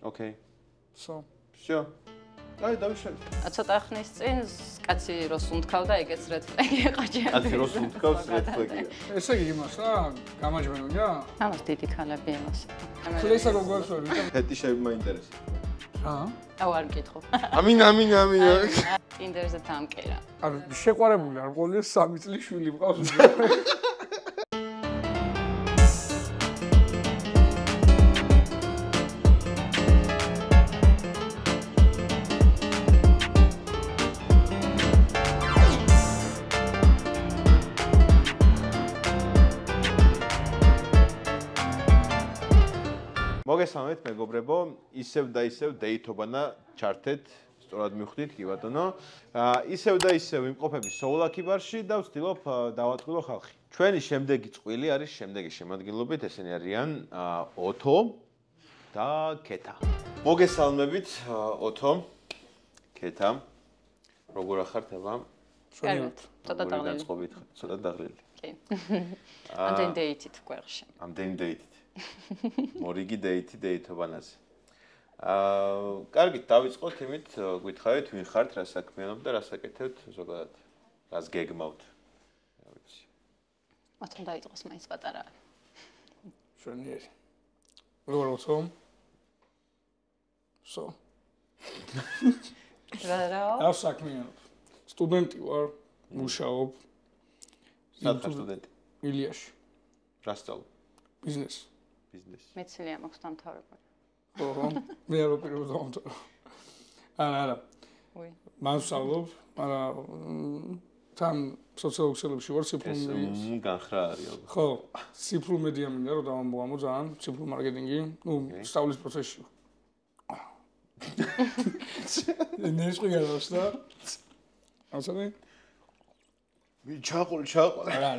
Okay. So. Всё. Აი, დავიშალე. ცოტა ხნის წინ კაცი როს უნთქავდა, ეგეც red flag იყო ჩემთვის. კაცი როს უნთქავს red flag-ია. ესე იგი იმას რა, გამაჯვენებია? ამას დიდი ქალები იმას. ქლესა გოგოსვები. ფეტიშები მაინტერესებს. რა? აუ არ მკითხო. ამინ. Tinder-ზე დამკერა. ანუ შეყვარებული არ ყოლია 3 წლის შვილი მყავს. მოგესალმებით მეგობრებო, ისევ და ისევ დეითობანა ჩართეთ, სწორად მივხვდით კი ბატონო. ისევ და ისევ იმყოფები სოულაკიბარში და ვცდილობ დავატყვილო ხალხი. ჩვენი შემდეგი წყვილი არის შემდეგი შემადგენლობით, ესენი არიან ოთო და ქეთა. მოგესალმებით ოთო, ქეთა. როგორ ახართ აბა? კარგად, ცოტა დაღლილი. დაწყობით ხარ, ცოტა დაღლილი. კი. ამდენ დეითით გვერდში. ამდენ დეითით. მორიგი დეითობანაზე. კარგით, დავიწყოთ იმით, გითხარით, ვინ ხართ, რა საქმიანობთ და რა საკეთებთ, ზოგადად, რას გეგმავთ. რა ვიცი. მათთან დაიწყოს მაინც პატარა. შვენიერი. როგორ ვთქო? So. რა საქმიანობ. სტუდენტი ვარ, მუშაობ. სად ხარ სტუდენტი? ილიაში. რა სწავლობ? ბიზნესი. მეცნიერია მაქვს დამთავრებული. ხო, მე არ ვაპირებდი დამთავრო. არა. უი. მან ვსწავლობ, მაგრამ თან სოციალურ ქსელებში ვარ ციფრულ მედიას. განხრა არის ალბათ. ხო, ციფრულ მედია მინდა რომ დავამბობ ძალიან, ციფრულ მარკეტინგი, სწავლის პროცესში. ნეშყვი გადავს და ასეთი? ჩაყოლ. არა.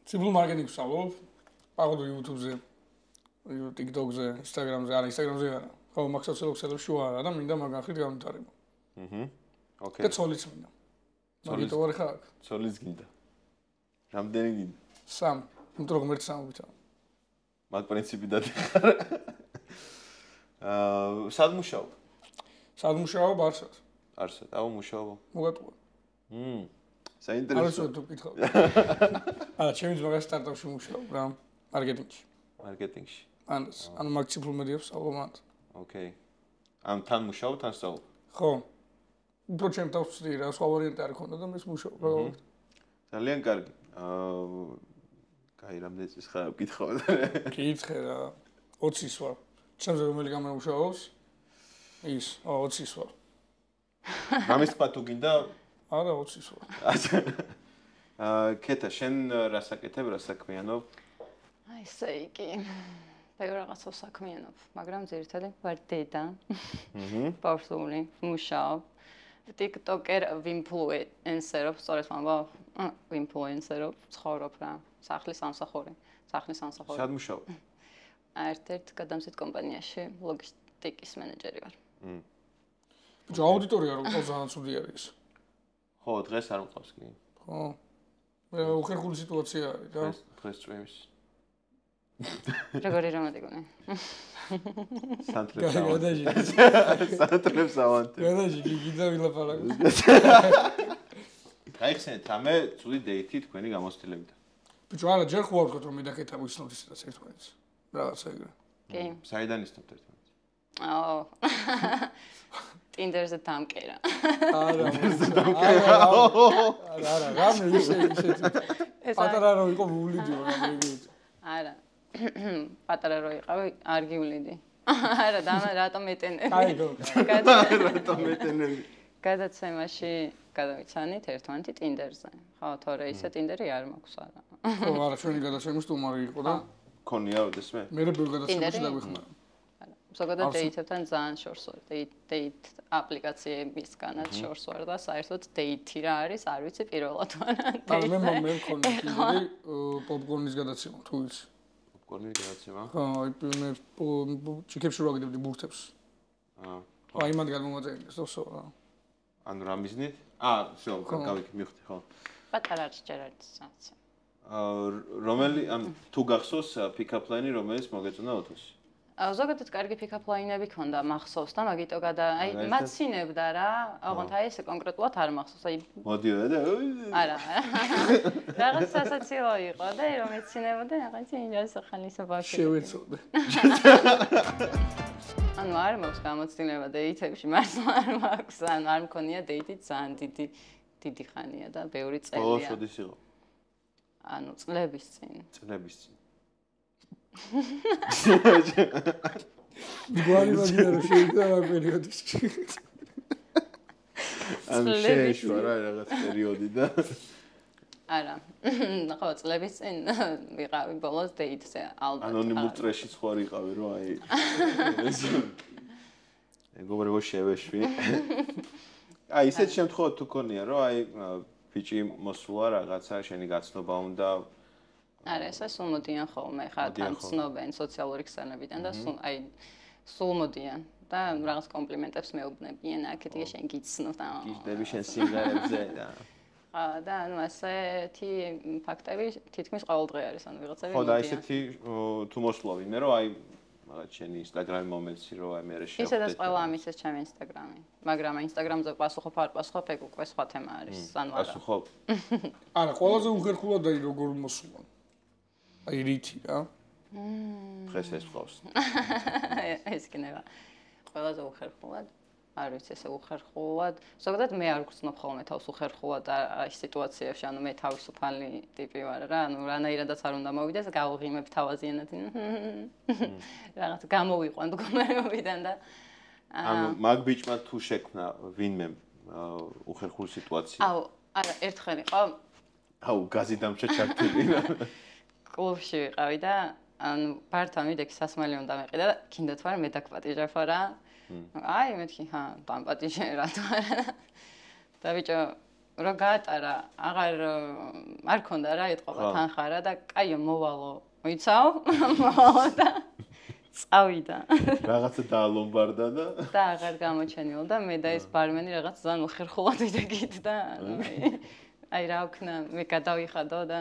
ციფრულ მარკეტინგს ვსწავლობ. პაგოდო YouTube-ზე, TikTok-ზე, Instagram-ზე, არა, Instagram-ზე არა. ხო, მაგ სოციალურ ქსელებში ვარ და მინდა მაგახით განვითარება. ოკეი. და ცოლიც მინდა. მაგიტო ვარ ხა აქ. ცოლიც გინდა. რამდენი გინდა? 3. იმიტომ რომ ღმერთს ამბობთ. მაგ პრინციპი დადიხარ. სად მუშაობ? სად მუშაობ არსად? არსად, აუ მუშაობ. მოგატყუა. საინტერესო. არა, თუ გითხავ. არა, ჩემი ძმა სტარტაპში მუშაობ რა, მარკეტინგში. მარკეტინგში. ანუ მაგ ციფრულ მედიას ვსწავლობ მანდ. ოკეი. ან თან მუშაობ, თან სწავლობ? ხო. უფრო ჩემ თავს ვწდი რა, სხვა ვარიანტი არ ქონდა და მე მუშაობ რა. ძალიან კარგი. კაი, რამდენი წლის ხარ გითხავ? კითხე რა. 20-ის ვარ. ჩემზე რომელი კამერა მუშაობს? ის, 20-ის ვარ. რამის თქვა თუ გინდა? არა, 20-ის ვარ. ქეთა, შენ რა საკეთებ, რა საქმიანობ? აი, ესე იგი. ბევრ რაღაცას საქმიანობ, მაგრამ ძირითადად ვარ დედა. ბავშვი, მუშაობ. TikToker ვინფლუენსერობ, სწორედ ვამბობ, ვინფლუენსერობ, ცხოვრობ რა, სახლის სამსახური. სად მუშაობ? ერთ-ერთ გადამზიდ კომპანიაში ლოგისტიკის მენეჯერი ვარ. ბიჭო, აუდიტორია რო ყავს ძალიან ცუდი არის. ხო, დღეს არ მყავს კი. ხო. მე უხერხული სიტუაცია არის და დღეს წვიმის. როგორი რომანტიკული. სანტრებს ავანტე. გადაჟი, გიგიდა ვილაპარაკო. გაიხსენეთ რამე ცუდი დეითი თქვენი გამოცდილებიდან. ბიჭო, არა, ჯერ ხო ვარ რომ მე და ქეთა ვისნობთ ისედაც ერთმანეთს. რაღაცა ეგრე. კი. საიდან ისნობთ ერთმანეთს? Tinder-ზე დამკერა. არა, რამე ისეთი. პატარა რო იყო ვულიდიო რა მეგეთ. არა. პატარა რო იყავი, არ გივლიდი. არა, რატომ ეტენები? კაიგო. რატომ ეტენები? გადაცემაში გადავიცანით ერთმანეთი Tinder-ზე. ხო, თორე ისე Tinder-ი არ მაქვს არა. ხო, არა, ჩვენი გადაცემა სტუმარი იყო და ქონია როდესმე? მე რა ბევრ გადაცემაში დაგვიხმარა. ზოგადად დეითებთან ძალიან შორს ვარ. დეით აპლიკაციებისგანაც შორს ვარ და საერთოდ დეითი რა არის, არ ვიცი პირველად ვარ. მე მქონდა Tinder-ი პოპკორნის გადაცემა, თუ ვიცი. პოპკორნის გადაცემა? ხო, მე ჩიქებში რო აგდებდი ბურთებს. ხო, აი მანდ გამომაწევინეს თოსო რა. ანუ რა მიზნით? всё, გავიქი, მივხვდი, ხო. პატარა ჯერ არის საცი. რომელი თუ გახსოვს pick-up line-ი რომელიც მოგეწონა ოთოს? ზოგადად კარგი pick-up line-ები ქონდა მახსოვს და მაგიტო აი მაცინებდა რა, ოღონდ აი ესე კონკრეტულად არ მახსოვს, აი მოდიოდა და არა. რაღაც სასაცილო იყო და რომ ეცინებოდა რაღაც ინჟინერის ხალის ბავშვი. შევეცოდე. ანუ არ მაქვს გამოცდილება დეითებში, მართლა არ მაქვს, ანუ არ მქონია დეითი ძალიან დიდი ხანია და ბევრი წელია. ბოლოს როდის იყო? ანუ წლების წინ. წლების წინ. გვარი მაგინა რომ შეიძლება რა პერიოდში. ანუ შეეშვა რა რაღაც პერიოდი და არა. ხო, წლების წინ ვიყავი ბოლოს დეითზე ალბათ. ანონიმურ წრეში ხო არ იყავი რომ აი მეგობრებო შევეშვი. აი ისეთ შემთხვევაში თუ ქონია რომ აი ბიჭი მოსულა რაღაცა შენი გაცნობა უნდა არა, ესე სულ მოდიან ხოლმე, ხა თან ცნობენ სოციალური ქსელებიდან და სულ მოდიან და რაღაც კომპლიმენტებს მეუბნებიან, აქეთი შენ გიცნობ და გიჟდები შენ სიმღერებზე და და ანუ ასეთი ფაქტები თითქმის ყოველდღე არის, ანუ ვიღაცები ხო და ესეთი თუ მოსულა ვინმე რომ აი რაღაც შენი ინსტაგრამი მომეცი რომ აი მე შევხვდე. ისედაც ყველა ამისეს ჩემი ინსტაგრამი, მაგრამ ინსტაგრამზე პასუხობ არ პასუხობ, ეგ უკვე სხვა თემა არის, ანუ არა. პასუხობ? არა, ყველაზე უხერხულად აი როგორ მოსულა. აი რითი რა? დღეს ეს ხავს. ეს კინება. ყველაზე უხერხულად არ ვიცი ესე უხერხულად. ზოგადად მე არ გრძნობ ხოლმე თავს უხერხულად აი სიტუაციებში, ანუ მე თავისუფალი ტიპი ვარ რა, ანუ რანაირადაც არ უნდა მოვიდეს, გავღიმებ თავაზიანად. რაღაც გამოვიყვან მდგომარეობიდან და ანუ მაგ ბიჭმა თუ შექმნა ვინმე უხერხული სიტუაცია. აუ, არა, ერთხელ იყო აუ, გაზი დამჭა ჩართული. კლუბში ვიყავი და ანუ ბართან ვიდექი სასმელი უნდა მეყიდა და კიდევ თვარ მე დაგპატიჟებო რა. აი მეთქი ხა დამპატიჟე რა თვარა. და ბიჭო რო გაატარა, არ ქონდა რა ეთყობა თანხარა და კაიო მოვალო. მოიცავ? მოვალო და წავიდა. რაღაცა დაალომბარდა და აღარ გამოჩენილა და მე და ეს ბარმენი რაღაც ძალიან უხერხულად ვიდექით და აი რა ვქნა, მე გადავიხადო და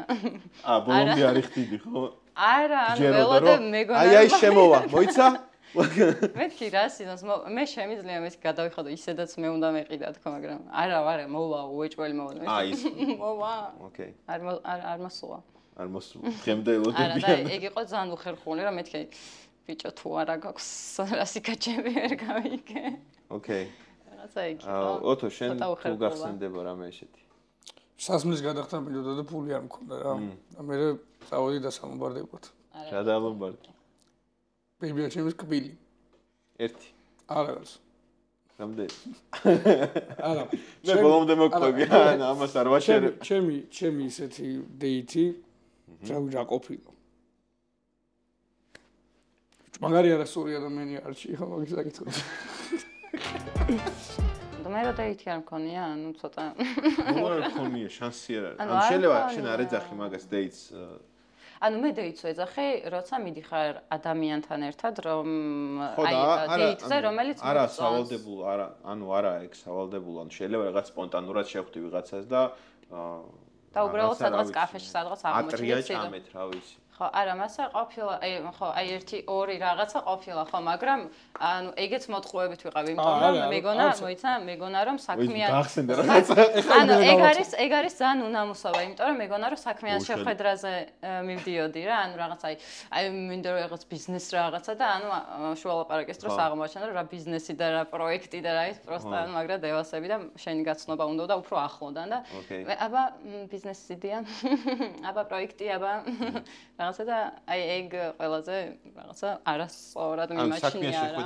ბოლომდე არ იხდიდი ხო? არა, ანუ ველოდე მეგონა აი შემოვა, მოიცა? მეთქი რა სინოს, მე შემიძლია მეთქი გადავიხადო, ისედაც მე უნდა მეყიდა თქო, მაგრამ არა, მოვა, უეჭველი მოვა. აი ის. მოვა. ოკეი. არ მოსულა. არ მოსულა. დღემდე ელოდებიან. არა, და ეგ იყო ძალიან უხერხული, რა მეთქი ბიჭო თუ არა გაქვს რასიკაჩები ვერ გავიგე. ოკეი. რაღაცა ეგ იყო. ოთო, შენ თუ გახსენდება რამე ესეთი? სასმლის გადახდა მიდოდა და ფული არ მქონდა რა. და მე წავედი და სამომბარდებოდ. რა დაალომბარდი? ბებია ჩემს კბილი. ერთი. არას. რამდენი? არა. მე ბოლომდე მოკვდები, ამას არ ვაშერებ. ჩემი ისეთი დეითი რა ყოფილა. მაგარი არასწორი ადამიანი არჩი, ხო მაგის საკითხი. მე რა დაითი არ მქონია, ანუ ცოტა არ მქონია, შანსი არ არის. ანუ შეიძლება შენ არ ეძახი მაგას დეითს. ანუ მე დეითს ვეძახი, როცა მიდიხარ ადამიანთან ერთად, რომ აი დეითზე, რომელიც არა სავალდებულო, ანუ არა ეგ სავალდებულო, ანუ შეიძლება რაღაც სპონტანურად შევხვდი ვიღაცას და და უბრალოდ სადღაც კაფეში სადღაც აღმოჩნდი. ატრია ჭამეთ, რა ვიცი. ხო, არა, მასა ყოფილა, აი 1-2 რაღაცა ყოფილა, ხო, მაგრამ ანუ ეგეც მოტყუებით ვიყავი, იმიტომ რომ მეგონა რომ საქმიან გახსენდა რაღაცა. ანუ ეგ არის ძალიან უნამუსობა, იმიტომ რომ მეგონა რომ საქმიან შეხვედრაზე მივდიოდი რა, ანუ რაღაც აი მინდა რომ რაღაც ბიზნეს რაღაცა და ანუ შუალაპარაკის დროს აღმოაჩენდა რომ რა ბიზნესი და რა პროექტი და რა ის პროსტა ანუ მაგრა დევასები და შენი გაცნობა უნდა და უფრო ახლოდან და აბა ბიზნესი იდეა, აბა პროექტი, აბა რაღაცა და აი ეგ ყველაზე რაღაცა არასწორად მიმაჩნია რა.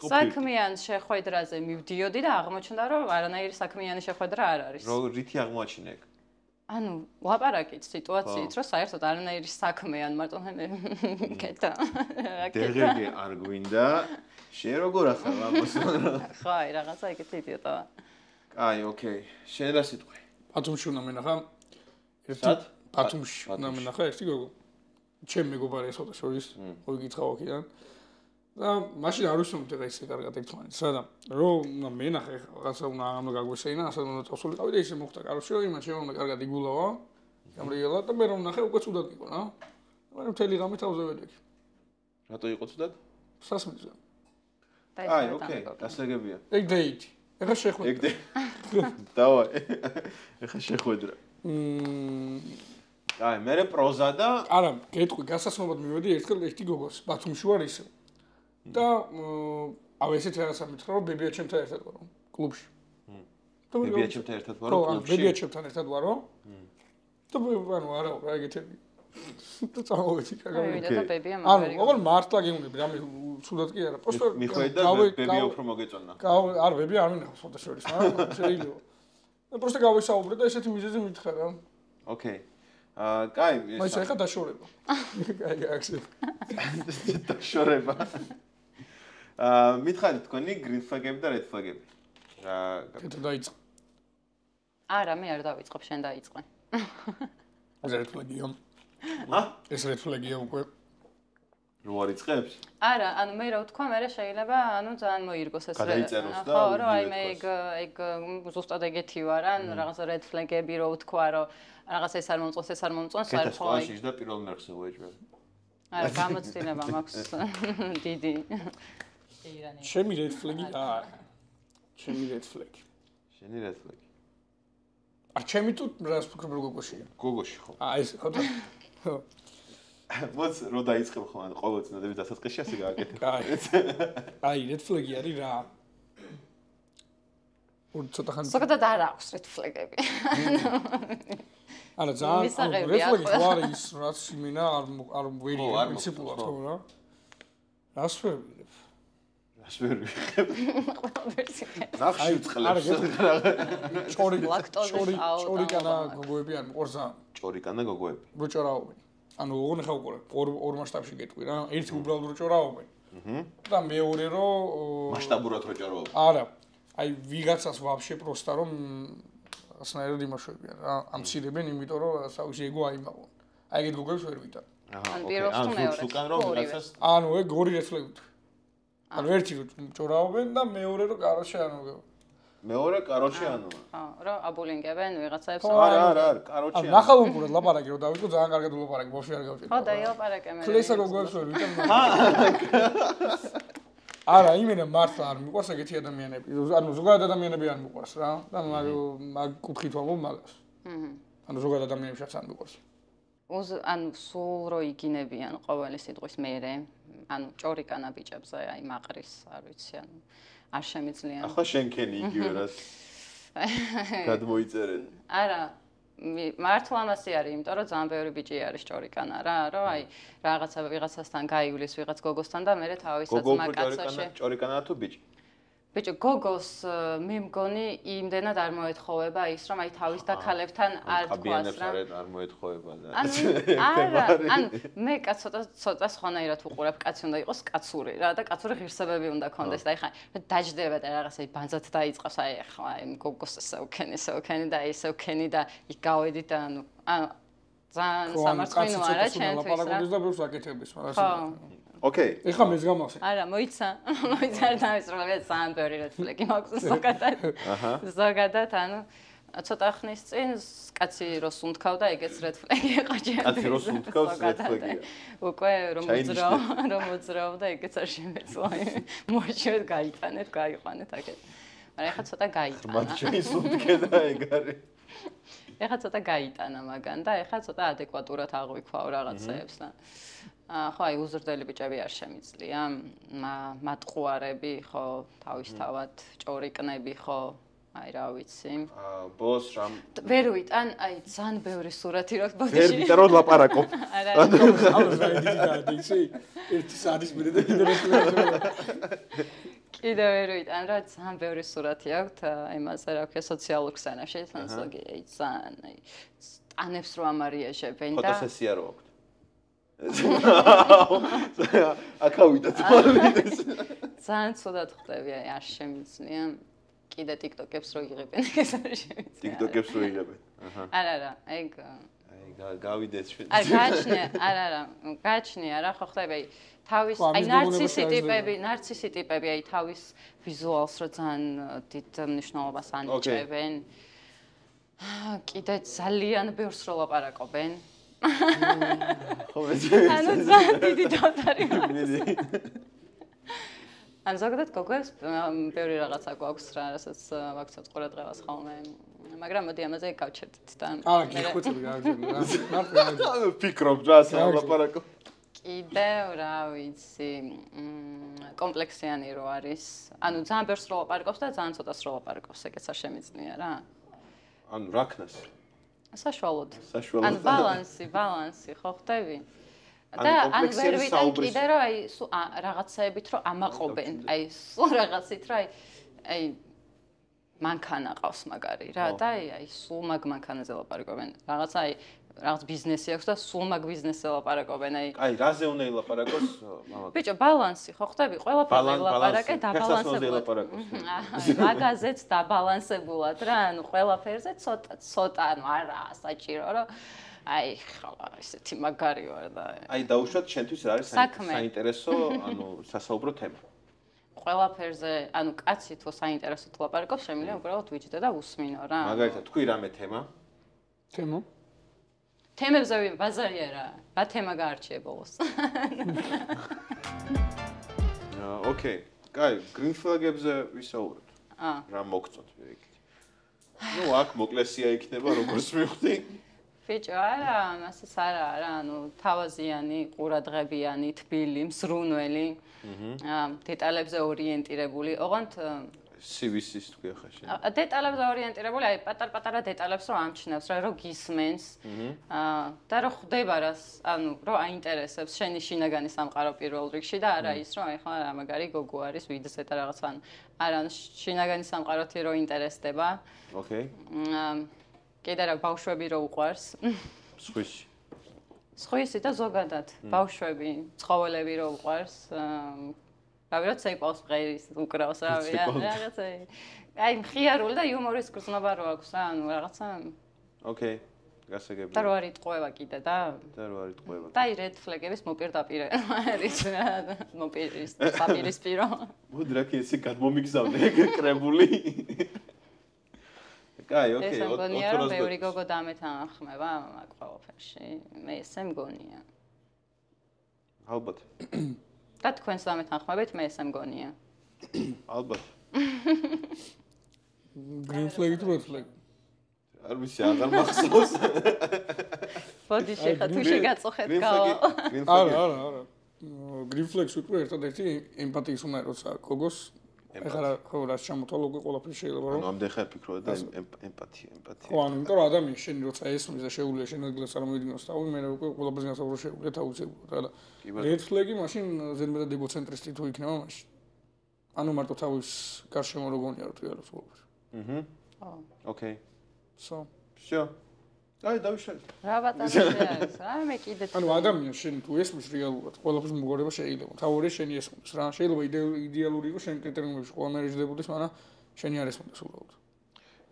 საქმიან შეხვედრაზე მივდიოდი და აღმოჩნდა რომ არანაირი საქმიანი შეხვედრა არ არის. რითი აღმოაჩინე ეგ? ანუ ლაპარაკით სიტუაციით, რომ საერთოდ არანაირი საქმე ან მარტო კეთა. დეგეგი არ გვინდა. შენ როგორ ახალ ამას? ხო, აი რაღაცა ეგეთი იდიოტაა. აი, ოკეი. შენ რა სიტყვი? ბათუმში უნდა მენახა. ერთად ბათუმში უნდა მენახა ერთი გოგო. ჩემ მეგობარი ესოთა შორის მოიგიცხავ აქედან და მაშინ არ ვისმენთ ეხა ისე კარგად ერთმანეთს რა და რომ მენახე რაღაცა უნდა გაგვესეინა ასე უნდა წავსულიყავი და ისე მოხდა კაროში რომ იმან შემა უნდა კარგად იგულავა გამრიელა და მე რომ ნახე უკვე ცუდად იყო რა. მე მთელი ღამე თავზე ვედექი. რატო იყო ცუდად? სასმისგან. აი, ოკეი, გასაგებია. ეგ დეითი. ეხა შეხვედრა. ეგ დავაი. ეხა შეხვედრა. აი, მე პროზა და არა, გეტყვი, გასასნობად მივედი ერთხელ ერთი გოგოს, ბათუმში ვარ ისე. და ესეთი რაღაცა მითხრა, რომ ბებია ჩემთან ერთად ვარო, კლუბში. ბებია ჩემთან ერთად ვარო, კლუბში. ბებია ჩემთან ერთად ვარო. და ანუ არა, რა ეგეთები. და წამოვედი კაგები. და ბებია მაგარი. ანუ, ოღონდ მართლა გეუბნები, რამე ცუდად კი არა. პროსტო მიხვედი და ბებია უფრო მოგეწონა. არა, ბებია არ მინახავს ხოთა შორის, მაგრამ შეიძლება. და პროსტო გავისაუბრე და ესეთი მიზეზი მითხრა რა. ოკეი. კაი, მაინც ახლა დაშორება. კაი, გახსოვს. დაშორება. მითხარით თქვენი green flag-ები და red flag-ები. რა კეთილ დაიწყო. არა, მე არ დავიწყებ, შენ დაიწყე. ეს red flag-ია. ეს red flag-ია უკვე. რო არ იწყებს? არა, ანუ მე რა ვთქვა, მე შეიძლება, ანუ ძალიან მოირგოს ეს გადაიწეროს და ხო, რა, აი მე ეგ ზუსტად ეგეთი ვარ, ან რაღაც red flag-ები რო ვთქვა, რომ რაღაც ეს არ მომწონს, ეს არ მომწონს, არ ხო. კეთილ და პირველ მერხზე ვეჯვებ. არა, გამოცდილება მაქვს დიდი. ჩემი red flag-ი რა არის? ჩემი red flag-ი. შენი red flag-ი. ჩემი თუ რას ფიქრობ როგორ გოშია? გოგოში ხო? ეს ხო და მოც რო დაიწყებ ხო ან ყოველ წინადები დასაწყისში ასე გააკეთებ. აი red flag-ი არის რა? ცოტა ხანი ზოგადად არ აქვს red flag-ები. არა ძალიან red flag-ი ხო არის რაც იმენა არ ვერი პრინციპულად ხო რა? რას ვერვიღებ? რას ვერვიღებ? ნახში წყლებს. ჭორიკანა გოგოები არ მოყურს ზა. ჭორიკანა გოგოები. რო ჭორაობენ. ანუ ოღონდ ხა უყურებ ორ მასშტაბში გეტყვი რა. ერთი უბრალოდ რო ჭორაობენ. და მეორე რო მასშტაბურად რო ჭორაობენ. არა. აი ვიღაცას ვაფშე პროსტა რომ ასნაირად იმაშვებიან რა. ამცირებენ იმიტომ რომ საუში ეგო აიმაღონ. აი ეგეთ გოგოებს ვერ ვიტან. ან პირველ თუ მეორე. ანუ ეგ ორი red flag-ი. ანუ ერთი რო ჭორაობენ და მეორე რო კაროჩე ანუ მეორე კაროჩე ანუ ხო რა აბულინგებენ ვიღაცაებს არა კაროჩე ანუ ნახალ უყურეთ ლაპარაკი რო დავიწყო ძალიან კარგად ვლაპარაკი ბავშვი არ გავჭირდა ხო დაილაპარაკე მე ქლესა გოგოებს ვერ ვიტან არა იმენა მართლა არ მიყვარს ეგეთი ადამიანები ანუ ზოგადად ადამიანები არ მიყვარს რა და მაგ კუთხით ვამბობ მაგას ანუ ზოგადად ადამიანებსაც არ მიყვარს ანუ სულ რო იგინებიან ყოველი სიტყვის მერე ანუ ჭორიკანა ბიჭებზე აი მაყრის არ ვიცი ანუ არ შემიძლიან ახლა შენქენი იგივე რას გადმოიწერენ არა მართლა ამასი არის იმიტომ რომ ძალიან ბევრი ბიჭი არის ჭორიკანა რა რომ აი რაღაცა ვიღაცასთან გაივლის ვიღაც გოგოსთან და მე თავისაც მაკაცოში ჭორიკანა თუ ბიჭი ბიჭო გოგოს მე მგონი იმდენად არ მოეთხოვება ის რომ აი თავის და ქალებთან არ თქვას რა არ მოეთხოვება და არა ანუ მე ცოტა სხვანაირად უყურებ კაცი უნდა იყოს კაცური რა და კაცური ღირსებები უნდა კონდეს და ეხა დაждდება და რაღაცა ბანძად დაიწყავს აი ახლა აი გოგოს ესე უქენი და ესე უქენი და იქ გავედი და ანუ ძალიან სამართლინო არა ჩემთვის რა ლაპარაკობდეს და ბევრს აკეთებს მაგრამ ოკეი. ეხლა მეც გამახსენ. არა, მოიცა დავისრულებია ძალიან ბევრი red flag-ი მაქვს ზოგადად. ზოგადად, ანუ ცოტა ხნის წინ კაცი რო სუნთქავდა, ეგეც red flag-ი იყო ჩემთვის. კაცი რო სუნთქავს red flag-ია. უკვე რომ მოძრავ და ეგეც არ შემეცლა. მოშევეთ გაიტანეთ, გაიყვანეთ აქეთ. მაგრამ ეხლა ცოტა გაიტანა. მათ შეისუნთქე და ეგ არის. ეხლა ცოტა გაიტანა მაგან და ეხლა ცოტა ადეკვატურად აღვიქვავ რაღაცეებს და ხო აი უზრდელი ბიჭები არ შემიძლია მატყუარები ხო თავისთავად ჭორიკნები ხო აი რა ვიცი ბოლოს რამ ვერ ვიტან აი ძალიან ბევრი სურათი როქ ბოდიში ვერ ვიტან რომ ლაპარაკობ ანუ დიდი გადის ერთი საათის მერე და კიდევ ვერ ვიტან რა ძალიან ბევრი სურათი აქვს იმაზე რა ქვია სოციალურ ქსენებში თანსოგი აი ძალიან აი ტანებს რო ამარიაჟებენ და ფოტოსესია რო აქვს აკავიდა თვალიდეს ძალიან ცუდად ხვდები აი არ შემიძლია კიდე TikTok-ებს რო იღებენ ეს არ შემიძლია TikTok-ებს რო იღებენ არა ეგ აი გავიდეს ჩვენ არ გააჩნია რა ხო ხდება აი თავის აი ნარცისი ტიპები აი თავის ვიზუალს რო ძალიან დიდ მნიშვნელობას ანიჭებენ კიდე ძალიან ბევრს რო ლაპარაკობენ. ხო მე ანუ ძალიან დიდი დავთარი მაქვს. ან ზოგადად გოგოებს ბევრი რაღაცა გვაქვს რა, რასაც ვაქცევთ ყურადღებას ხოლმე. მაგრამ მოდი ამაზე გავჩერდით და გიხუწები რა. ფიქრობ რა ლაპარაკო. კიდევ რა ვიცი, კომპლექსიანი რო არის. ანუ ძალიან ბევრს რო ლაპარაკობს და ძალიან ცოტას რო ლაპარაკობს, ეგეც არ შემიძლია რა. ანუ რაკნას. საშუალოდ. საშუალოდ. ანუ ბალანსი, ხო ხდები? და ან ვერ ვიტან კიდე რომ აი სულ რაღაცაებით რომ ამაყობენ, აი სულ რაღაცით რომ აი მანქანა ყავს მაგარი რა და აი სულ მაგ მანქანაზე ლაპარაკობენ. რაღაცა აი რაღაც ბიზნესი აქვს და სულ მაგ ბიზნესზე ლაპარაკობენ აი. აი რაზე უნდა ილაპარაკოს მამა? ბიჭო, ბალანსი ხო ხდები? ყველაფერზე ლაპარაკე დაბალანსებულად. მაგაზეც დაბალანსებულად რა, ანუ ყველაფერზე ცოტა, ანუ არა საჭირო რომ აი ხალა ესეთი მაგარი ვარ და აი დაუშვათ შენთვის რა არის საინტერესო, ანუ სასაუბრო თემა. ყველაფერზე, ანუ კაცი თუ საინტერესოდ ლაპარაკობს, შემიძლია უბრალოდ ვიჯდე და უსმინო რა. მაგალითად, თქვი რამე თემა? თემა? თემებზე ბაზარია რა. რა თემა გაარჩიე ბოლოს? ოკეი. კაი, green flag-ებზე ვისაუბროთ. რა მოგწონთ პირიქით? ნუ აქ მოკლესია იქნება როგორც მივხვდი. ბიჭო, არა, მასეც არა რა, ანუ თავაზიანი, ყურადღებიანი, თბილი, მსრუნველი, დეტალებზე ორიენტირებული. ოღონდ CV-ს თქვი ახლა შენ. დეტალებზე ორიენტირებული, აი პატარ-პატარა დეტალებს რომ ამჩნევს რა, რომ გისმენს. და რომ ხვდება რას, ანუ რომ აინტერესებს შენი შინაგანი სამყარო პირველ რიგში და არა ის რომ ეხლა რა მაგარი გოგო არის ვიდზე და რაღაც ან არა შინაგანი სამყაროთი რომ ინტერესდება. ოკეი. კიდე რა ბავშვები რო უყვარს. სხვისი. სხვისი და ზოგადად ბავშვები, ცხოველები რო უყვარს. რავი, როცა იყავს ღერის უკრავს რავი, რაღაცა. აი, მხიარული და იუმორის გრძნობა რო აქვს რა, ანუ რაღაცა. ოკეი. გასაგებია. და რო არ იტყვევა კიდე და რო არ იტყვევა. და აი red flag-ების მოპირდაპირე არის რა, საპირისპირო. მოდი რა კი ესე გადმომიგზავნე კრებული. კაი, ოკეი, ეს მგონია რომ ბევრი გოგო დამეთან ახმება მაგ ყველაფერში. მე ესე მგონია. ალბათ. და თქვენს დამეთან ხმებით მე ესე მგონია. ალბათ. green flag თუ red flag? არ ვიცი, აღარ მახსოვს. ბოდი შეხა თუ შეგაწუხეთ გავა. არა. green flag-ს ვიტყვი ერთადერთი ემპათიის უნდა როცა გოგოს ეხლა ხო რა შემოთვალო უკვე ყველაფერი შეიძლება რომ ანუ ამდენ ხარ ფიქრობ და ემპათია. ხო, ანუ იმიტომ რომ ადამიანს შენ როცა ესმის და შეუძლია შენ ადგილას არ მოვიდგინოს თავი, მე უკვე ყველაფერს გასაუბრო შეუძლია თავისებურად რა და red flag-ი მაშინ ზედმეტად ეგოცენტრისტი თუ იქნება მაშინ. ანუ მარტო თავის გარშემო რო გონია რომ თვითონ ყველაფერი. ოკეი. So. Всё. აი დავიშალე. რა ბატონია, რა მე კიდე ანუ ადამიანს შენ თუ ესმის რეალურად ყველაფერს მოგორება შეიძლება. თავური შენი ესმის რა. შეიძლება იდეალური იყოს შენ კრიტერიუმებში ყველანაირი ჟდებოდეს, მაგრამ შენი არ ესმის უბრალოდ.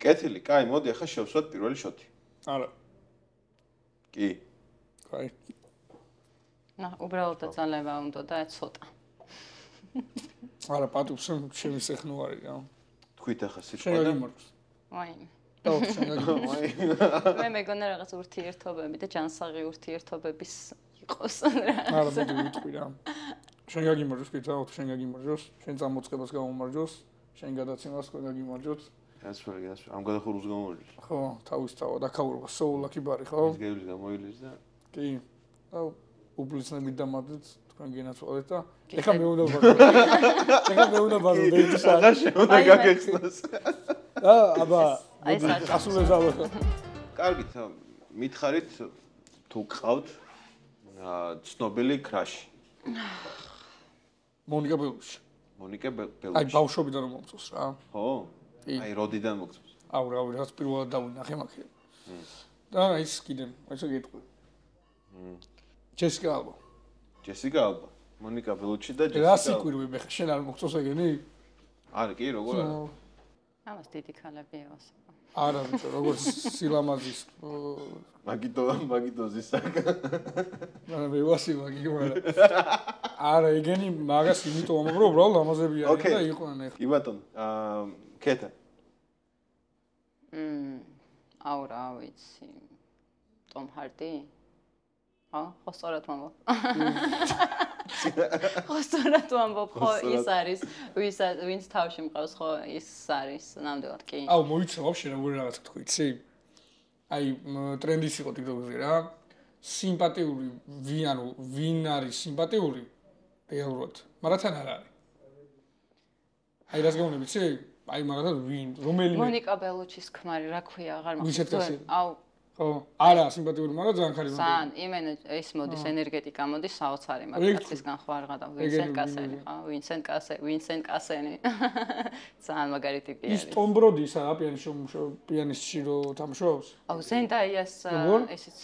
კეთილი, კაი, მოდი ახლა შევსვათ პირველი შოთი. არა. კი. კაი. უბრალოდ ძალება უნდა და ცოტა. არა, პატუს შემისეხნო არის რა. თქვით ახლა სიტყვა. შენ რა გიმარჯვს? ვაი. დავხსენ. მე მეგონა რაღაც ურთიერთობები და ჯანსაღი ურთიერთობების იყოს რა. არა, მე ვიტყვი რა. შენ გაგიმარჯვოს, კი თაოთ, შენ გაგიმარჯვოს, შენ წამოწყებას გამომარჯვოს, შენ გადაცემას გაგიმარჯვოს. გასვლა, ამ გადახურვას გამომარჯვოს. ხო, თავისთავად აქაურობა, სოულაკი ბარი, ხო? ის გეულის გამოილის და კი. აუ, უბლისნები დამადეთ, თქვენ გენაცვალეთ და ეხლა მე უნდა ვარ. ეხლა მე უნდა ვარ, დეიტის აღარ შეუდა გაგეხსნას. აბა, აი საჭირო. ასულებს ალბათ. კარგით, მითხარით თუ გყავთ ცნობილი კრაში. მონიკა ბელუში. მონიკა ბელუში. აი ბავშვობიდან რომ მომწონს რა. ხო? აი როდიდან მოგწონს? აუ რა, რაღაც პირველად დავინახე მაგ. და ის კიდე, ასე გეტყვი. ჯესიკა ალბა. ჯესიკა ალბა. მონიკა ბელუში და ჯესიკა. რა სიკვირვე მე შენ არ მოგწონს ეგენი? არა, კი, როგორ არა. ამას დიდი ქალები ევას. არა, ბიჭო, როგორც სილამაზის მაგიტოზის საკ. არა, მე ვასი მაგი, მაგრამ არა, ეგენი მაგას იმიტომ ამბობ, რომ უბრალოდ ამაზები არის და იყვნენ ეხლა. კი ბატონო, კეთა. აუ რა ვიცი. ტომ ჰარდი? ხო სწორად მომო. ხო სწორად ვამბობ, ხო ის არის, ვინც თავში მყავს, ხო ის არის, ნამდვილად კი. აუ მოიცა ვაფშე როგორი რაღაცა თქვი, იცი? აი ტრენდის იყო TikTok-ზე რა. სიმპათიური ვინ არის სიმპათიური რეალურად, მაგრამ თან არ არის. აი რას გეუბნები, იცი? აი მაგალითად ვინ, რომელიმე მონიკა ბელუჩის ქმარი, რა ქვია, აღარ მახსოვს. აუ ხო, არა სიმპათიური, მაგრამ ძალიან ხარისმატული. ძალიან, იმენ ეს მოდის ენერგეტიკა მოდის საოცარი მაგათისგან ხვარღა და ვინსენტ კასენი. ძალიან მაგარი ტიპი არის. ის ტომ ბროდისა რა პიანისტში რო თამაშობს? აუ ზენდაიას ესეც.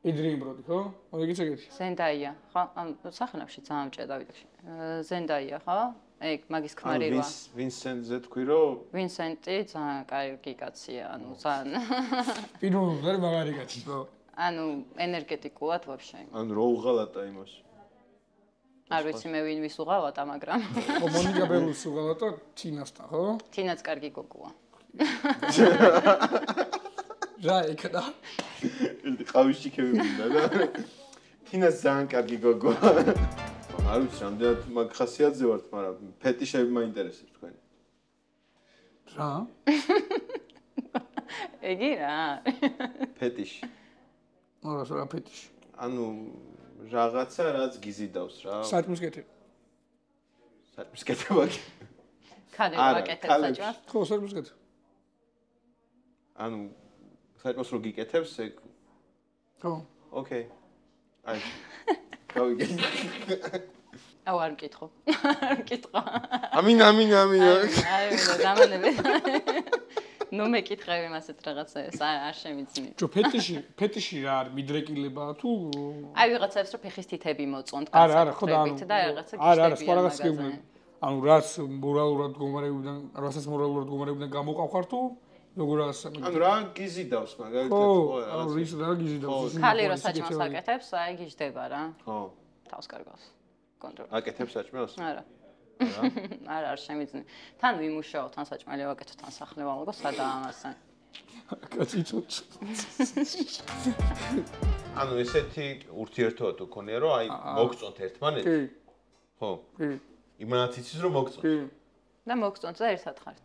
ედრიენ ბროდი, ხო? მოგიგიც ეგეთი. ზენდაია, ხო? ან სახელებში ძალიან მჭირდა დავიდექში. ზენდაია, ხო? ეგ მაგის ქმარი როა. ვინსენტზე თქვი რომ ვინსენტი ძალიან კარგი კაცია, ანუ ძალიან. პირველად მაგარი კაცი, ხო? ანუ ენერგეტიკულად ვაფშე. ანუ რო უღალატა იმას. არ ვიცი მე ვინ ვის უღალატა, მაგრამ ხო მონიკა ბელუს უღალატა თინასთან, ხო? თინაც კარგი გოგოა. რა ეკდა? ყავისში ქევიმინდა და თინას ძალიან კარგი გოგოა. არ ვიცი რამდენად მაგ ხასიათზე ვართ, მაგრამ ფეტიშები მაინტერესებს თქვენი. რა? ეგი რა? ფეტიში. რა ფეტიში? ანუ რაღაცა რაც გიზიდავს რა. საჭმის კეთება. საჭმის კეთება კი. ქალი ვაკეთებ საჭმას? ხო, საჭმის კეთება. ანუ საჭმას რო გიკეთებს ეგ ხო. ოკეი. აი. გავიგე. აუ არ მკითხო. არ მკითხო. ამინ. აი, დამანები. ნუ მეკითხები მასეთ რაღაცას, არ შემიძლია. ჯო ფეტიში რა არის? მიდრეკილება თუ აი ვიღაცებს რო ფეხის თითები მოწონთ არა, ხო და ანუ და რაღაცა გიშტები. არა, სხვა რაღაც გეუბნები. ანუ რაც მორალურად გომარებიდან, რასაც მორალურად გომარებიდან გამოყავხარ თუ როგორ რაღაცა ანუ რა გიზიდავს მაგალითად ხო რაღაც ის რა გიზიდავს ხალი რო საჭმელს აკეთებს აი გიждდება რა ხო თავს კარგავს კონტროლ აკეთებს საჭმელს არა არ შემიძლია თან ვიმუშაო თან საჭმელი ვაკეთო თან სახლი ვალგო სადაა მასე კაციცოც ანუ ესეთი ურთიერთობა თუ ქონია რომ აი მოგწონთ ერთმანეთი ხო იმანაც იცის რომ მოგწონთ და მოგწონთ და ერთად ხართ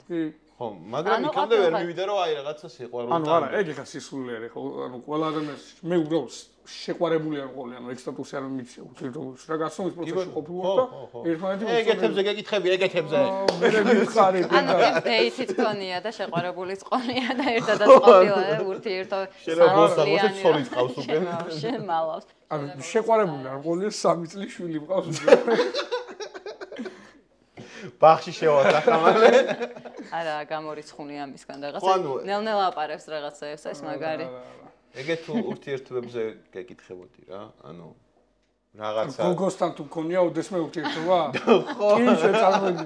ხო, მაგრამ იქამდე ვერ მივიდა რომ აი რაღაცა სიყვარული. ანუ არა, ეგ ეხა სისულელე ხო, ანუ ყველა ადამიანს მე უბრალოდ შეყვარებული არ მყოლი, ანუ ეგ სტატუსი არ მიცე, უთირდობის რა გასწონის პროცესში ყოფილიყო და ერთმანეთი ეგეთებზე გეკითხები, ეგეთებზე. მე მიხარი და ანუ ეს დეითიც ყონია და შეყვარებულიც ყონია და ერთადაც ყოფილა ურთიერთობა. შეიძლება ცოლიც ყავს უკვე. შენ მალავს. ანუ შეყვარებული არ მყოლია 3 წლის შვილი მყავს უკვე. ბახში შევატახა მალე. არა, გამორიცხული ამისგან რაღაცა. ნელ-ნელ აპარებს რაღაცებს, ეს მაგარი. ეგეთ ურთიერთობებზე გეკითხებოდი რა, ანუ რაღაცა. გოგოსთან თუ მქონია ოდესმე ურთიერთობა? ხო. კი, შეწარმოდი.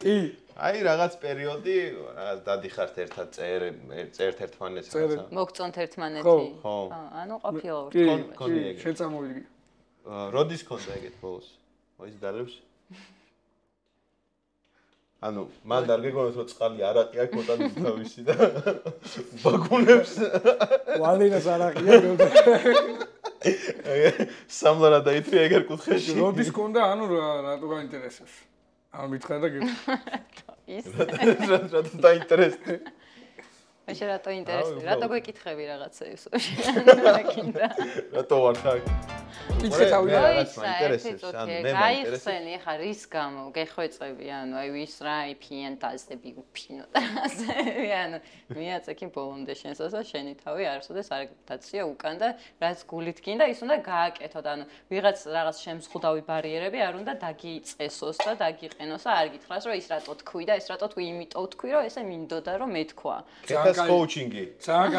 კი. აი რაღაც პერიოდი, რაღაც დადიხართ ერთად წერთ ერთმანეთს რაღაცა. მოგწონთ ერთმანეთი. ხო. ანუ ყოფილა ურთიერთობა. კი, შეწარმოვიდი. როდის ქონდა ეგეთ ბოლოს? ის დალევს? ანუ მან არ გეგონოთ რომ წყალი არაყი აქვს მოტანის თავისი და ბაგუნებს ვალინას არაყია გონდა სამლარა დაითრი ეგერ კუთხეში როდის ქონდა ანუ რატო გაინტერესებს ანუ მითხარ და გეტყვი ის რატო დაინტერესდი მაშინ რატო ინტერესდი რატო გეკითხები რაღაცებს კინდა რატო ვარ აქ კითხე თავი რაღაც მაინტერესებს ანუ მე მაინტერესებს ხა რის გამო გეხვეწები ანუ აი ვის რა ფიენტაზები უფინო და ასე ანუ მიაწექი ბოლომდე შენსა და შენი თავი არასოდეს არ დაცია უკან და რაც გულით გინდა ის უნდა გააკეთო და ანუ ვიღაც რაღაც შემსხუდავი ბარიერები არ უნდა დაგიწესოს და დაგიყენოს და არ გითხრას რომ ის რატო თქვი და ეს რატო თუ იმიტომ თქვი რომ ესე მინდოდა რომ მეთქვა კეთას coaching-ი ძალიან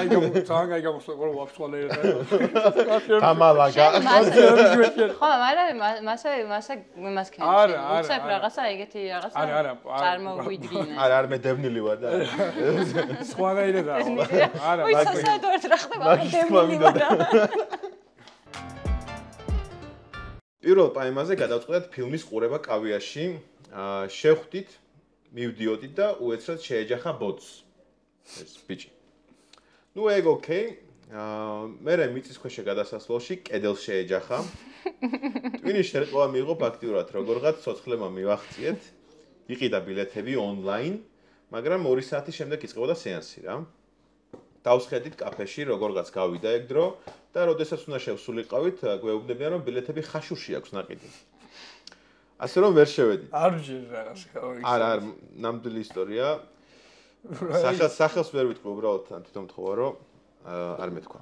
კაი გამოსვლა ყოლა ვაფშვალე და თამალაგა ხო, მაგრამ მას ქენ. უცებ რაღაცა ეგეთი რაღაცა. არა. წარმოვიდგინე. არ მე დევნილი ვარ და. სხვანაირად არა. ой, სასადოდ რა ხდება, დევნილი ვარ. პირველ პაემაზე გადავწყვეტ ფილმის ყურება კავიაში. შევხვდით, მივდიოდით და უეცრად შეეჯახა ბოთს. ეს ბიჭი. ნუ ეგ ოკეი. მე მიწისქვეშა გადასასვლელში კედელს შეეჯახა. ტვინის შერყვა მიიღო ფაქტიურად, როგორღაც ცოცხლება მივახციეთ. იყიდა ბილეთები ონლაინ, მაგრამ 2 საათის შემდეგ იწყებოდა სეანსი რა. დავსხედით კაფეში, როგორღაც გავიდა ეგ დრო და როდესაც უნდა შევსულიყავით, გვეუბნებიან რომ ბილეთები ხაშურში აქვს ნაყიდი. ასე რომ ვერ შევედით. არ ვჯერ რაღაც ხაოი. არა, ნამდვილი ისტორია. სახელს ვერ ვიტყვი უბრალოდ თვითონ მთხოვა რომ არ მეთქვა.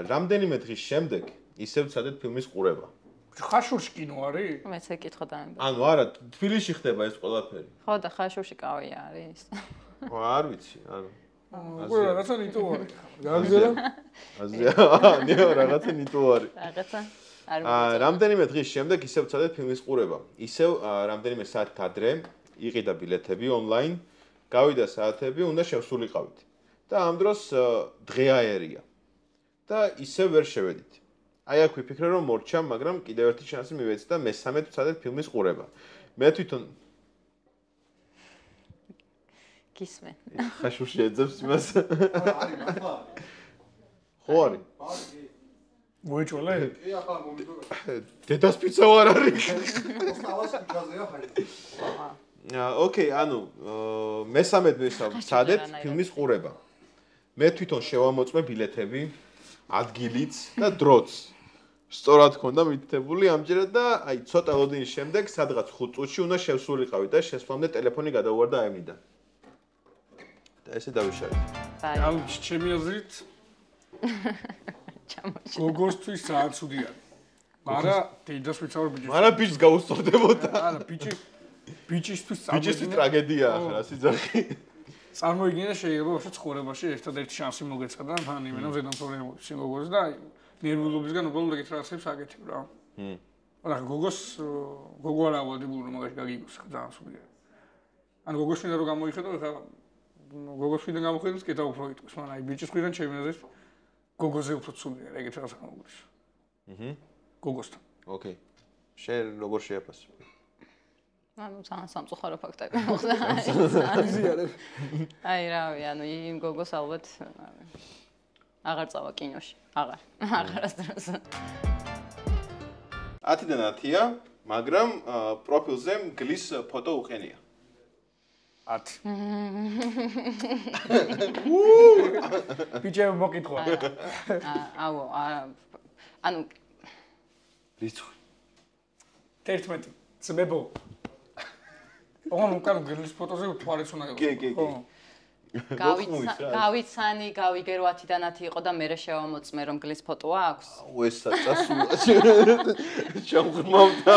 რამდენიმე დღის შემდეგ ისევ ვცადეთ ფილმის ყურება. ხაშურში კინო არის? მეც ეკითხა და ამბობ. ანუ არა, თბილისში ხდება ეს ყველაფერი. ხო და ხაშურში კავი არის. ხო, არ ვიცი, არა. უკვე რაღაცა ნიტო არის. გაგზელა? ნიო, რაღაცა ნიტო არის. რაღაცა რამდენიმე დღის შემდეგ ისევ ვცადეთ ფილმის ყურება. ისევ რამდენიმე საათით ადრე იყიდა ბილეთები ონლაინ, გავიდა საათები, უნდა შევსულიყავით. და ამ დროს დღეაერია. და ისევ ვერ შევედით. აი აქ ვიფიქრე რომ მორჩა, მაგრამ კიდევ ერთი შანსი მივეცი და მესამედ ვცადეთ ფილმის ყურება. მე თვითონ გისმენ. ხაშურში ეძებს იმას. არის მართლა? ხო არის. მოიჭოლე? კი, ახლა მომიდო. დედას პიცა არ არის. მოსკოვას ფიჩაზეა ხაი. ოკეი, ანუ მესამედ ვცადეთ ფილმის ყურება. მე თვითონ შევამოწმე ბილეთები, ადგილიც და დროც. სწორად ხონდა მითითებული ამჯერად და აი ცოტა ლოდინის შემდეგ სადღაც 5 წუთში უნდა შევსულიყავით და შესვლამდე ტელეფონი გადაუვარდა აევნიდან. და ესე დავიშალეთ. ამ ჩემი აზრით გოგოსთვის სააცუდი არის. მაგრამ დედას ვიცავ ბიჭს. მაგრამ ბიჭს გაუსწორდებოდა. არა, ბიჭისთვის ბიჭისთვის ტრაგედია ახლა სიძახი. წარმოიდგინე შეიძლება ბავშვი ცხოვრებაში ერთადერთი შანსი მოგეცადა მან იმენა ზედამსწორებლის გოგოს და ნერვულობისგან უბრალოდ ეგეთ რაღაცებს აკეთებ რა. არა გოგო არა ვალდებული რომ მაგაში გაგიგოს ძალიან სულია. ან გოგოს მინდა რომ გამოიხედო ხა გოგოს მინდა გამოიხედოს კიდე უფრო იტყვის, მაგრამ აი ბიჭის ხვიდან ჩემი აზრით გოგოზე უფრო სულია ეგეთ რაღაცა გამოგდის. გოგოსთან. ოკეი. შენ როგორ შეაფასებ? ანუ ძალიან სამწუხარო ფაქტები მოხდა. აი რავი, ანუ იმ გოგოს ალბათ აღარ წავა კინოში. აღარასდროს. 10-დან 10-ია, მაგრამ პროფილზე მგლის ფოტო უყენია. 10. ბიჭე მოკითხვა. აუ, ანუ რიცხვი. 11. ძმებო. უკან გერლის ფოტოზე თვალიც უნდა კი. გავიცანი, გავიგერო 10-დან 10 იყო და მე შევამოწმე რომ გლის ფოტო აქვს. ეს წასულა. ჩამღმავდა.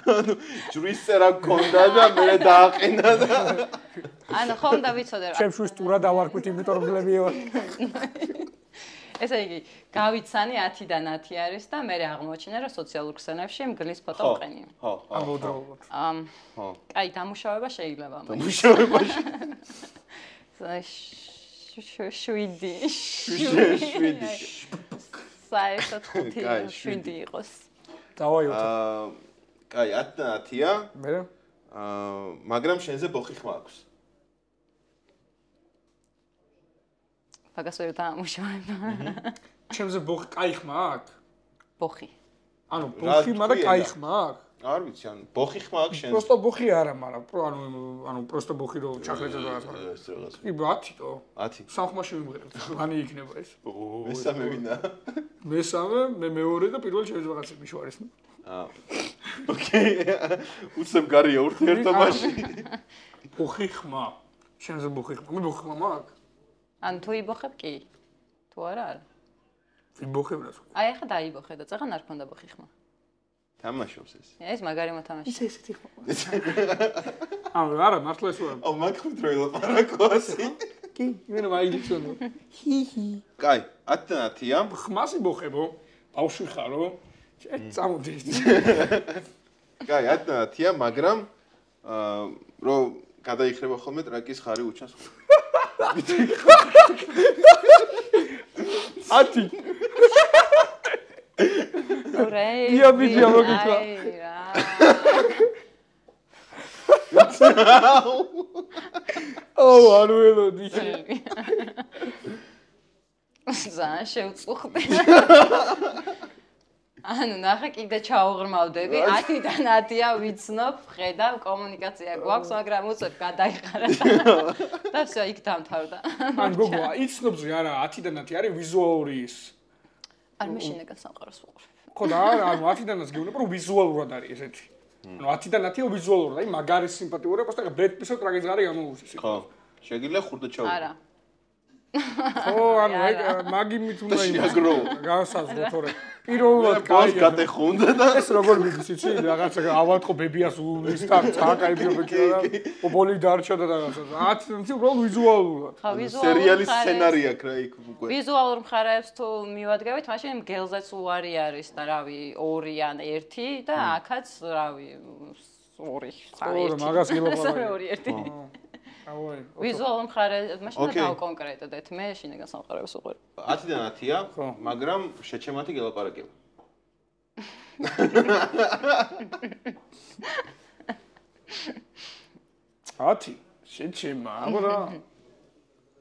ანუ ჯვრის წერა გქონდა და მე დააყენა და ანუ ხომ და ვიცოდე რა. ჩემს სტურა დავარქვით, იმიტომ რომ გლებიო. ესე იგი, გავიცანი 10-დან 10 არის და მე აღმოჩინე რომ სოციალურ ქსენებში მგლის ფოტო უყენია. ხო. ამოდროულად. ხო. კაი, დამუშავება შეიძლება. დამუშავებაში. შვიდი. საერთოდ 5 იყოს. დავაიოთ. კაი, 10-დან 10-ია. მე? მაგრამ შენზე ბოხი ხმა აქვს. მაგას ვერ დამუშავება. ჩემზე ბოხი კაი ხმა აქვს? ბოხი. ანუ ბოხი, მაგრამ კაი ხმა აქვს? არ ვიცი, ანუ ბოხი ხმა აქვს შენზე. просто ბოხი არა, მაგრამ ანუ просто ბოხი რო ჩახრეჭა და რაღაცა. ეს რაღაც. კი 10-ო. 10. სამხმაში ვიმღერებ. რანი იქნება ეს? მესამე ვინა? მესამე, მე მეორე და პირველი შეიძლება რაღაცა მიშوارის. ოკეი. უცებ გარია ურთიერთობაში. ბოხი ხმა. შენზე ბოხი ხმა. მე ბოხი ხმა მაქვს? ან თუ იბოხებ კი? თუ არა არა. ვიბოხებ რა? აი ახლა დაიბოხე და წაღან არ ქონდა ბოხი ხმა. თამაშობს ეს. ეს მაგარი მოთამაშე. ესეთი ხმა. არა, მართლა ეს ვარ. აუ მაგ ხუთროი ლაპარაკოასი. კი, იმენა მაიგიცონო. კაი, 10-დან 10-ია. ხმას იბოხებო. ბავშვი ხარო? წამოდი. კაი, 10-დან 10-ია, მაგრამ რო გადაიხრება ხოლმე ტრაკის ხარი უჩანს. 10. ორეი. ბიჭია მოგიწვა. აი რა. აუ, არ ველოდი. ძალიან შევწუხდი. ანუ ნახე კიდე ჩაუღრმავდები 10-დან 10-ია ვიცნობ, ხედავ კომუნიკაცია გვაქვს, მაგრამ უცებ გადაიხარა და всё იქ დამთავრდა. ან გოგო იცნობს რა 10-დან 10 არის ვიზუალური ის. არ მეშინეგან სამყაროს ვუყურებ. ხო და არა, ანუ 10-დანაც გეუბნება, რომ ვიზუალურად არის ესეთი. ანუ 10-დან 10-ია ვიზუალურად, აი მაგარი სიმპათიურია, просто ბრედ პისო ტრაგის გარი გამოუვლის. ხო, შეგიძლია ხურდა ჩაუღრო. არა. ხო, ანუ მაგიმით უნდა შეაგრო. განსაზღვრო, თორე პირველად კაი გატეხუნდა და ეს როგორ მიდის იცი რაღაცა ავატყო ბებიას უვლის თან წაკაიბიო და ობოლი დარჩა და რაღაცა 10 უბრალოდ ვიზუალურად ხა ვიზუალური სერიალის სცენარი აქვს რა იქ უკვე ვიზუალურ მხარეებს თუ მივადგებით მაშინ მგელზეც უარი არის და რავი 2 ან 1 და აქაც რავი 2 3 მაგას გილაპარაკე 2 1 ავაი ვიზუალურ მხარე მაშინ დავკონკრეტდეთ მე შინაგან სამყაროს უყურებ 10-დან 10-ია მაგრამ შეჩემათი გელაპარაკება 10 შეჩემა აბა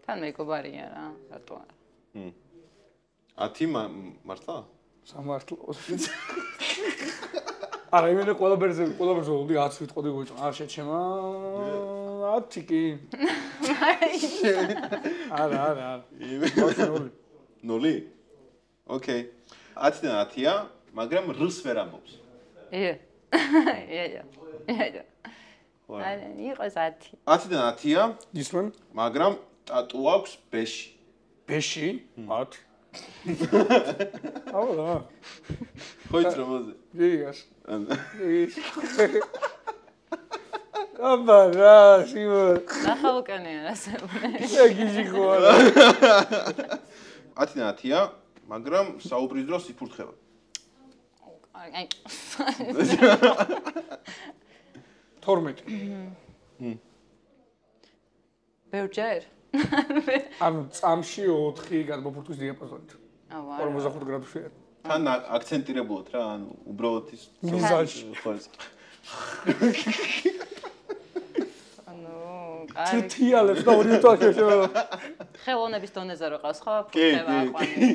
თან მეგობარია რა რატო არა 10 მართლა სამართლოს არა იმენა ყველაფერზე ვიყოდი 10 ვიტყოდი გოჭო არ შეჩემა 10 კი არა 0 ოკეი 10-დან 10-ია მაგრამ რს ვერ ამბობს ია არა იყოს 10 10-დან 10-ია ისმენ მაგრამ ტატუ აქვს ბეში ბეში 10 აულა ხო იცი რომელზე ვიგას აბა რა სიმონ ნახალკანია ასე გიჟი ხო არა 10-დან 10-ია მაგრამ საუბრის დროს იფურთხება აი 12 ბევრჯერ ანუ წამში 4 გადმოფურთვის დიაპაზონით 45 გრადუსია თან აქცენტირებულად რა ანუ უბრალოდ ის მიზაჟი ანუ თითიალებს და ორიენტაციაში ხელოვნების დონეზე რო ყავს ხო ფურთება აყვანი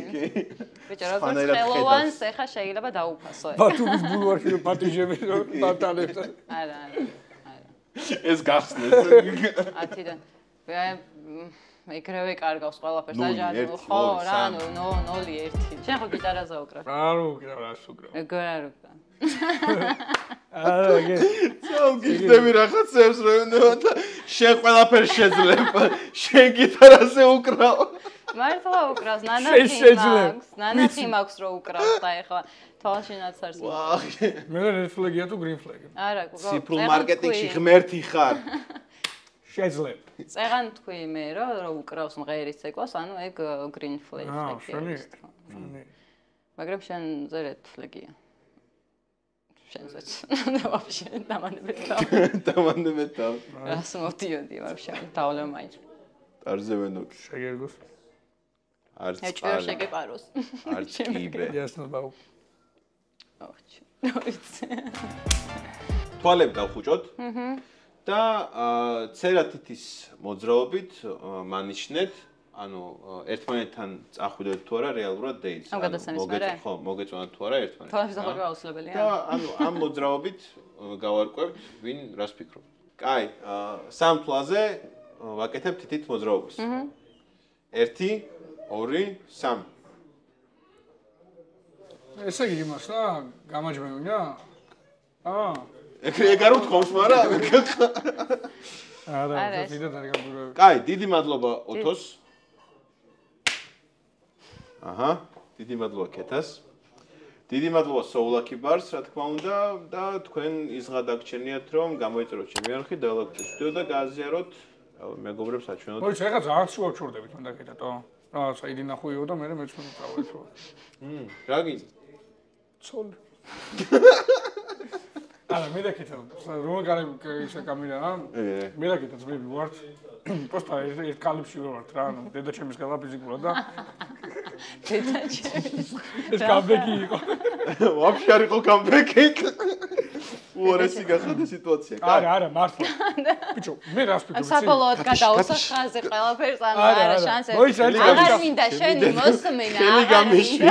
ბიჭო როგორც ხელოვანს ეხა შეიძლება დაუფასო ბათუმის ბულვარში რო პატიჟები რო დატანებს არა ეს გახსნეს 10-დან ეგრევე კარგავს ყველაფერს დაჟანო ხო რა ნუ 0-1 შენ ხო გიტარაზე უკრავ არ უკრავ რას უკრავ ეგრე არ უკრავ არა გე გიგდები რაღაცებს რომ და შენ ყველაფერს შეძლებ შენ გიტარაზე უკრავ მართლა უკრავს ნანახი მაქვს რო უკრავს და ეხლა თვალშინაც არის მე რედ ფლეგია თუ გრინ ფლეგი არა ციფრულ მარკეტინგში ღმერთი ხარ შეძლებ წეღან თქვი მე რომ უკრავს მღერის ცეკვას ანუ ეგ გრინ ფლეგი მაგრამ შენ ზერეთ ფლეგია შენზეც вообще დამანებეთა რას მოვდიოდი вообще დავლევ მაინც არზე ვენოქ შეგერგოს არც ეჭვია შეგეპაროს არც კიბე იასნობაუ ოჩი თვალები დავხუჭოთ და ცერათითის მოძრაობით მანიშნეთ ანუ ერთმანეთთან წახვიდეთ თუ არა რეალურად დეილს ხო მოგეწონათ თუ არა ერთმანეთს თვალების დახურვა აუცილებელია და ანუ ამ მოძრაობით გავარკვევთ ვინ რას ფიქრობ კაი სამ თვალზე ვაკეთებ თითით მოძრაობას 1 2 3 ესე იგი იმას რა გამაჯმევინა ეგ არ უთხოვს მაგრამ არა ძირად არ გამბურავი კაი დიდი მადლობა ოთოს აჰა დიდი მადლობა კეთას დიდი მადლობა სოულაკი ბარს რა თქმა უნდა და თქვენ ისღა დაგჩენიათ რომ გამოიწეროთ ჩემი არხი დაელოქეთ ვიდეო და გააზიაროთ მეგობრებს აჩვენოთ მოიცა ეხლა ძალიან შევჩურდებით უნდა კეთათო რაღაცა იდი ნახვიო და მე მეც მოვწავეცო რა გინდა ცოლ არა მე დაკეთა რომ გარე ისე კამერა მე დაკეთა ძმები ვართ просто ერთ კალიფში ვართ რა ანუ დედა ჩემის გალა ფიზიკურად და დედა ჩემის ეს კამბექი იყო вообще არ იყო კამბექი უარესი გახადა სიტუაცია. არა, მართლა. ბიჭო, მე რას ვფიქრობ? საბოლოოდ გადაუსა ხაზი ყველაფერს, ანუ არა შანსები. მოიცადე. აღარ მინდა შენი მოსმენა. ხელი გამიშვი.